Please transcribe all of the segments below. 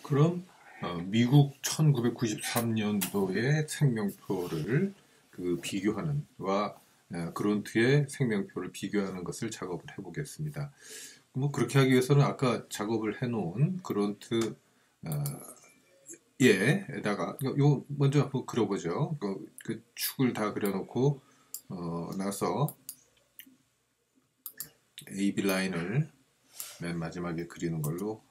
그럼 미국 1993년도의 생명표를 비교하는 그론트의 생명표를 비교하는 것을 작업을 해보겠습니다. 뭐 그렇게 하기 위해서는 아까 작업을 해놓은 그론트 에다가 요 먼저 한번 그려보죠. 그 축을 다 그려놓고 나서 AB 라인을 맨 마지막에 그리는 걸로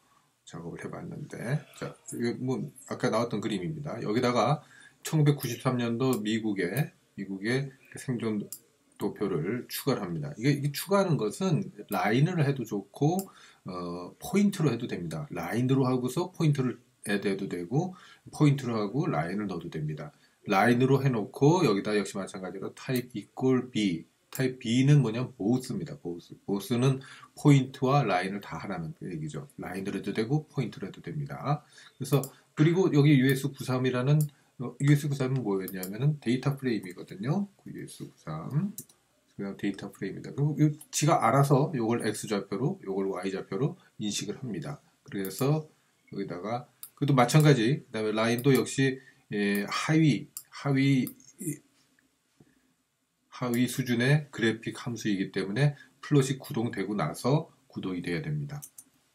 작업을 해봤는데, 자, 이거 뭐 아까 나왔던 그림입니다. 여기다가 1993년도 미국의 생존도표를 추가를 합니다. 이게 추가하는 것은 라인을 해도 좋고 포인트로 해도 됩니다. 라인으로 하고서 포인트를 해도 되고 포인트로 하고 라인을 넣어도 됩니다. 라인으로 해놓고 여기다 역시 마찬가지로 type equal b. 타입 B는 뭐냐면 보스입니다. 보스는 포인트와 라인을 다 하라는 얘기죠. 라인으로 해도 되고 포인트로 해도 됩니다. 그래서 그리고 여기 US93이라는 US93은 뭐였냐면은 데이터 프레임이거든요. US93 그냥 데이터 프레임이다. 그리고 지가 알아서 요걸 X 좌표로 요걸 Y 좌표로 인식을 합니다. 그래서 여기다가 그것도 마찬가지. 그다음에 라인도 역시 하위 수준의 그래픽 함수이기 때문에 플롯이 구동되고 나서 구동이 돼야 됩니다.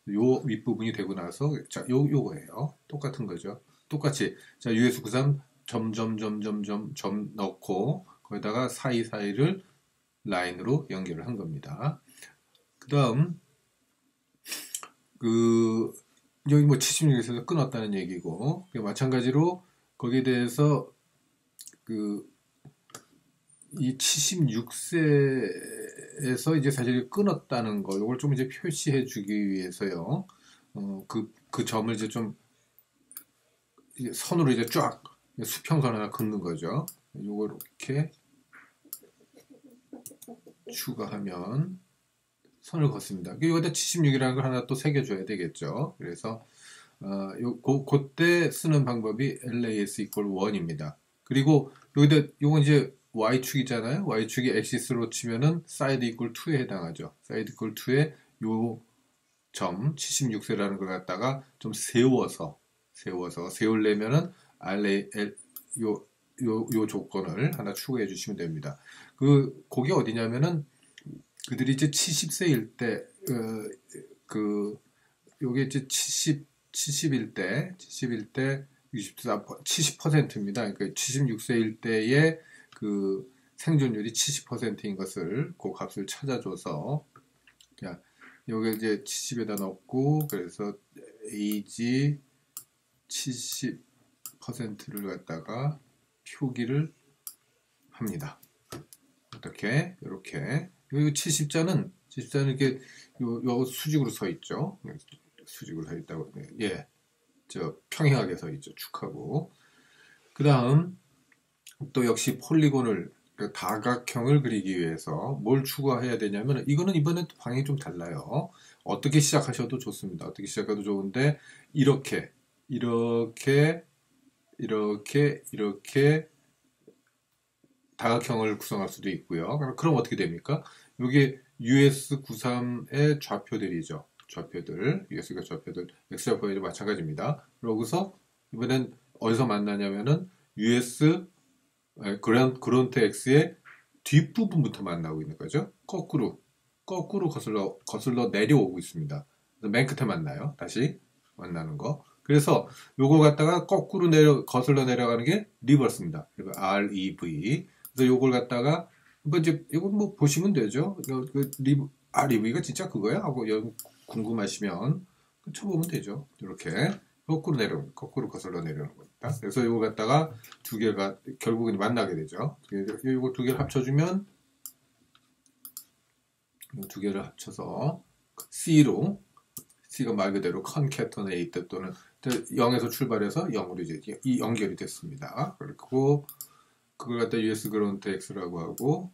요 윗부분이 되고 나서 자, 요거예요. 똑같은 거죠. 똑같이 자, US93 점 넣고 거기다가 사이사이를 라인으로 연결을 한 겁니다. 그다음 여기 뭐 76에서 끊었다는 얘기고 마찬가지로 거기에 대해서 이 76세에서 이제 사실 끊었다는 거, 이걸 좀 이제 표시해 주기 위해서요. 그 점을 이제 좀 선으로 이제 쫙 수평선 하나 긋는 거죠. 요걸 이렇게 추가하면 선을 걷습니다. 여기다 76이라는 걸 하나 또 새겨줘야 되겠죠. 그래서 그때 쓰는 방법이 LAS equal 1입니다. 그리고 여기다 요건 이제 Y축이잖아요. Y축이 엑시스로 치면은 사이드 이퀄 2에 해당하죠. 사이드 이퀄 2에 요 점 76세라는 걸 갖다가 좀 세우려면은 요 조건을 하나 추가해 주시면 됩니다. 거기 어디냐면은 그들이 이제 70세일 때 요게 이제 70일 때 70%입니다. 그러니까 76세일 때의 생존율이 70%인 것을 그 값을 찾아줘서 자, 여기 이제 70에다 넣고 그래서 age 70%를 갖다가 표기를 합니다. 어떻게? 이렇게 여기 70자는 이렇게 요 수직으로 서 있죠. 수직으로 서 있다고 평행하게 서 있죠. 축하고 그 다음 또 역시 폴리곤을 다각형을 그리기 위해서 뭘 추가해야 되냐면 이거는 이번에 방향이 좀 달라요. 어떻게 시작하셔도 좋습니다. 어떻게 시작해도 좋은데 이렇게 다각형을 구성할 수도 있고요. 그럼 어떻게 됩니까? 이게 US93의 좌표들이죠. US가 좌표들, X좌표에도 마찬가지입니다. 그러고서 이번엔 어디서 만나냐면은 US 그런트 X의 뒷부분부터 만나고 있는 거죠. 거꾸로 거슬러 내려오고 있습니다. 맨 끝에 만나요. 다시 만나는 거. 그래서 요걸 갖다가 거꾸로 거슬러 내려가는 게 리버스입니다. REV. 그래서 요걸 갖다가 이거 뭐 보시면 되죠. REV가 진짜 그거야? 하고 궁금하시면 쳐보면 되죠. 이렇게 거꾸로 거슬러 내려오는 겁니다. 그래서 이거 갖다가 두 개가 결국은 만나게 되죠. 이거 두 개를 합쳐주면 두 개를 합쳐서 C가 말 그대로 concatenate 또는 0에서 출발해서 0으로 이제 이 연결이 됐습니다. 그리고 그걸 갖다 US 그런트 X라고 하고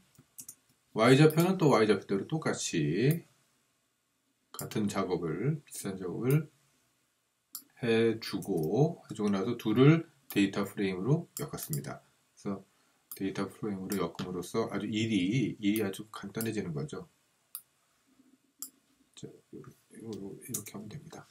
Y좌표는 또 Y좌표대로 똑같이 같은 비슷한 작업을 해주고 나서 둘을 데이터 프레임으로 엮었습니다. 그래서 데이터 프레임으로 엮음으로써 아주 일이 아주 간단해지는 거죠. 자, 이렇게 하면 됩니다.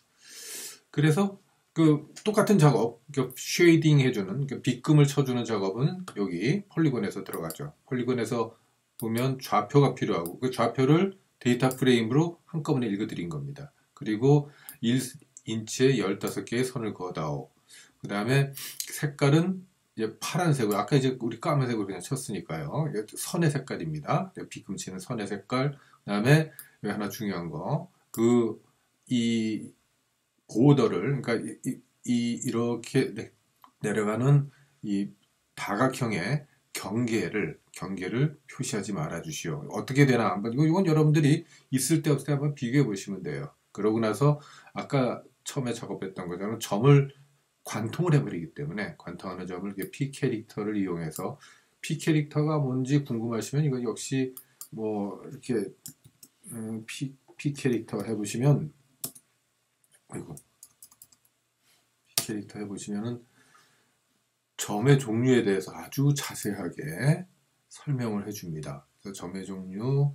그래서 그 똑같은 작업, 쉐이딩 해주는, 빗금을 쳐주는 작업은 여기 폴리곤에서 들어가죠. 폴리곤에서 보면 좌표가 필요하고 그 좌표를 데이터 프레임으로 한꺼번에 읽어드린 겁니다. 그리고 1인치에 15개의 선을 그어다오. 그 다음에 색깔은 이제 파란색으로, 아까 이제 우리 까만색으로 그냥 쳤으니까요. 선의 색깔입니다. 빗금 치는 선의 색깔. 그 다음에 여기 하나 중요한 거, 이 보더를, 그러니까 이렇게 내려가는 이 다각형의 경계를 표시하지 말아 주시오. 어떻게 되나 한번, 이건 여러분들이 있을 때 없을 때 한번 비교해 보시면 돼요. 그러고 나서 아까 처음에 작업했던 것처럼 점을 관통을 해버리기 때문에, 관통하는 점을 이렇게 P 캐릭터를 이용해서, P 캐릭터가 뭔지 궁금하시면 이거 역시 뭐 이렇게 P 캐릭터 해보시면, 아이고, P 캐릭터 해보시면은 점의 종류에 대해서 아주 자세하게 설명을 해줍니다. 그래서 점의 종류가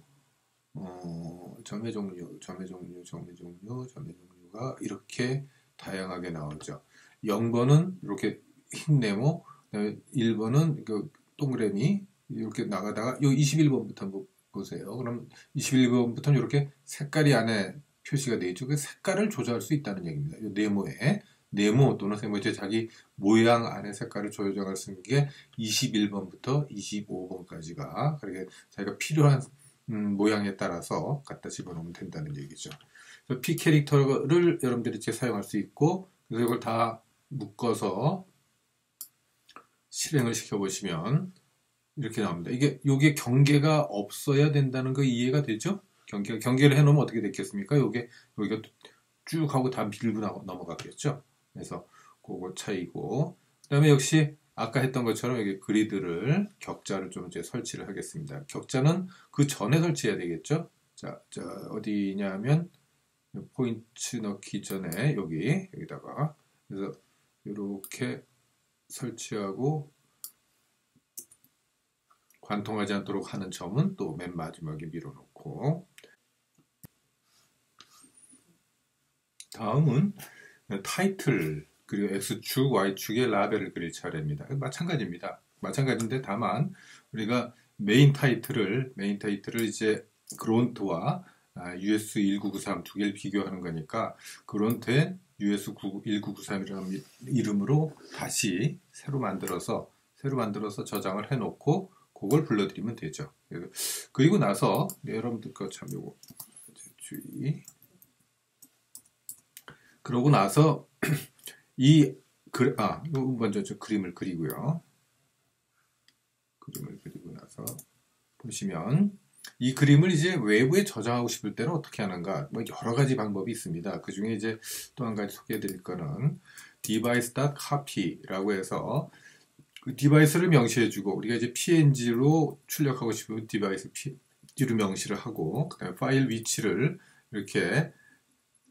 이렇게 다양하게 나오죠. 0번은 이렇게 흰 네모, 1번은 그 동그라미 이렇게 나가다가 요 21번부터 한번 보세요. 그럼 21번부터는 이렇게 색깔이 안에 표시가 되어 있죠. 그 색깔을 조절할 수 있다는 얘기입니다. 이 네모 또는 세모제 자기 모양 안에 색깔을 조정할 수 있는 게 21번부터 25번까지가, 그렇게 자기가 필요한 모양에 따라서 갖다 집어넣으면 된다는 얘기죠. P 캐릭터를 여러분들이 이제 사용할 수 있고, 그래서 이걸 다 묶어서 실행을 시켜보시면 이렇게 나옵니다. 요게 경계가 없어야 된다는 거 이해가 되죠? 경계를 해놓으면 어떻게 됐겠습니까? 여기가 쭉 하고 다 밀고 넘어갔겠죠? 그래서 그거 차이고, 그 다음에 역시 아까 했던 것처럼 여기 그리드를, 격자를 좀 이제 설치를 하겠습니다. 격자는 그 전에 설치해야 되겠죠? 자, 어디냐면, 포인트 넣기 전에 여기다가, 그래서 이렇게 설치하고, 관통하지 않도록 하는 점은 또 맨 마지막에 밀어놓고, 다음은 타이틀, 그리고 X축, Y축의 라벨을 그릴 차례입니다. 마찬가지입니다. 마찬가지인데 다만 우리가 메인 타이틀을 이제 그론트와 US1993 두 개를 비교하는 거니까, 그론트에 US1993이라는 이름으로 다시 새로 만들어서 저장을 해놓고 그걸 불러드리면 되죠. 그리고 나서 여러분들 거 참 요거 주의. 그러고 나서 먼저 저 그림을 그리고요. 그림을 그리고 나서 보시면 이 그림을 이제 외부에 저장하고 싶을 때는 어떻게 하는가? 뭐 여러 가지 방법이 있습니다. 그 중에 이제 또 한 가지 소개해 드릴 거는 device.copy라고 해서 그 디바이스를 명시해주고, 우리가 이제 png로 출력하고 싶으면 디바이스 png로 명시를 하고, 그 다음에 파일 위치를 이렇게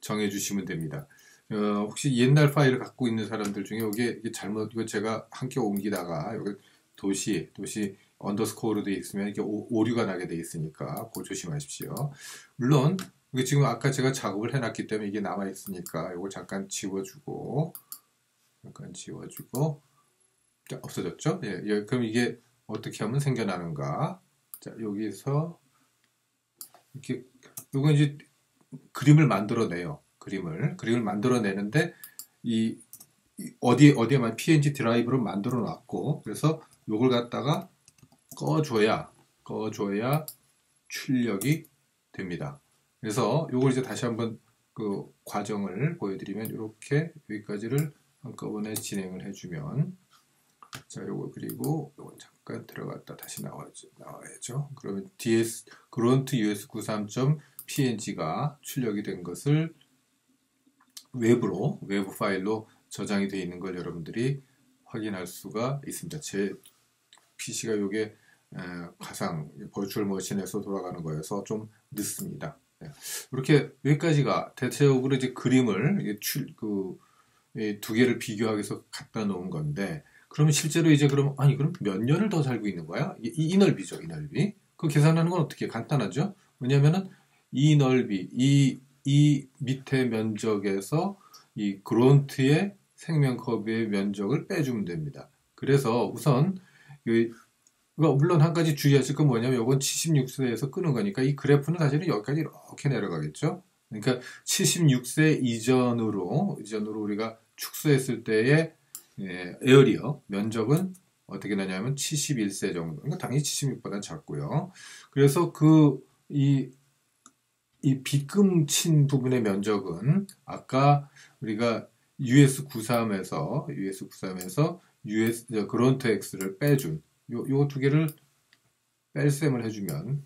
정해주시면 됩니다. 혹시 옛날 파일을 갖고 있는 사람들 중에 이게 이거 제가 한 개 옮기다가 여기 도시 언더스코어로 되어 있으면 이렇게 오류가 나게 되어 있으니까 그거 조심하십시오. 물론 이게 지금 아까 제가 작업을 해놨기 때문에 이게 남아 있으니까 이걸 잠깐 지워주고 자, 없어졌죠? 예, 그럼 이게 어떻게 하면 생겨나는가? 자, 여기서 이렇게 이건 이제 그림을 만들어내요. 그림을 만들어내는데 어디에만 PNG 드라이브로 만들어 놨고, 그래서 요걸 갖다가 꺼줘야 출력이 됩니다. 그래서 요걸 이제 다시 한번 그 과정을 보여드리면, 이렇게 여기까지를 한꺼번에 진행을 해주면, 자, 요거 그리고 요건 잠깐 들어갔다 다시 나와야죠. 그러면 그론트 us93.png가 출력이 된 것을 외부 파일로 저장이 되어 있는 걸 여러분들이 확인할 수가 있습니다. 제 PC가 요게 가상 버추얼 머신에서 돌아가는 거여서 좀 늦습니다. 이렇게 여기까지가 대체적으로 이제 그림을 두 개를 비교하기 위해서 갖다 놓은 건데, 그러면 실제로 이제 그럼 몇 년을 더 살고 있는 거야? 이 넓이죠, 이 넓이. 그 계산하는 건 어떻게 간단하죠? 왜냐면은 이 넓이, 이 밑에 면적에서 이 그론트의 생명 커브의 면적을 빼주면 됩니다. 그래서 우선 물론 한 가지 주의하실 건 뭐냐면 이건 76세에서 끄는 거니까 이 그래프는 사실은 여기까지 이렇게 내려가겠죠. 그러니까 76세 이전으로 우리가 축소했을 때의 에어리어 면적은 어떻게 나냐면 71세 정도. 그러니까 당연히 76보다는 작고요. 그래서 이 빗금 친 부분의 면적은 아까 우리가 US93에서 그론트 X를 빼준 요 두 개를 뺄셈을 해주면은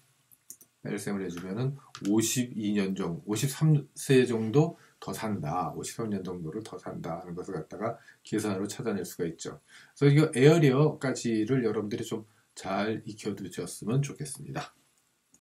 52년 정도, 53세 정도 더 산다. 53년 정도를 더 산다 하는 것을 갖다가 계산으로 찾아낼 수가 있죠. 그래서 이거 에어리어까지를 여러분들이 좀 잘 익혀두셨으면 좋겠습니다.